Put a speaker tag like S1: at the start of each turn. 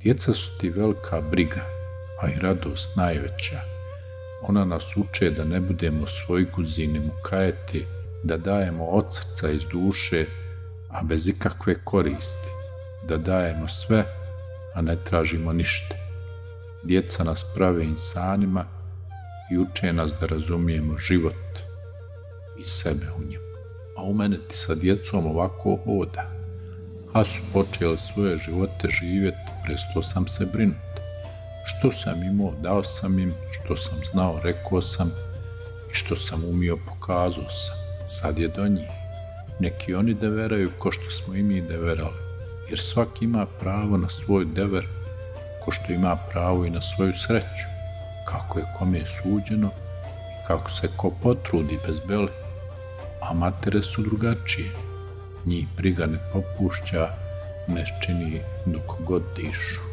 S1: Djeca su ti velika briga, a i radost najveća. Ona nas uče da ne budemo svojguzi ni mukajeti, da dajemo od srca iz duše, a bez ikakve koristi, da dajemo sve, a ne tražimo ništa. Djeca nas prave insanima i uče nas da razumijemo život i sebe u njemu. A u mene ti sa djecom ovako hoda. A su počeli svoje živote živjeti, prestao sam se brinuti. Što sam imao, dao sam im, što sam znao, rekao sam i što sam umio, pokazao sam. Sad je do njih. Neki oni deveraju ko što smo i mi deverali, jer svaki ima pravo na svoj dever, ko što ima pravo i na svoju sreću, kako je kome suđeno i kako se ko potrudi bez beli. A matere su drugačije. Njih briga ne popušća, meščini dok god dišu.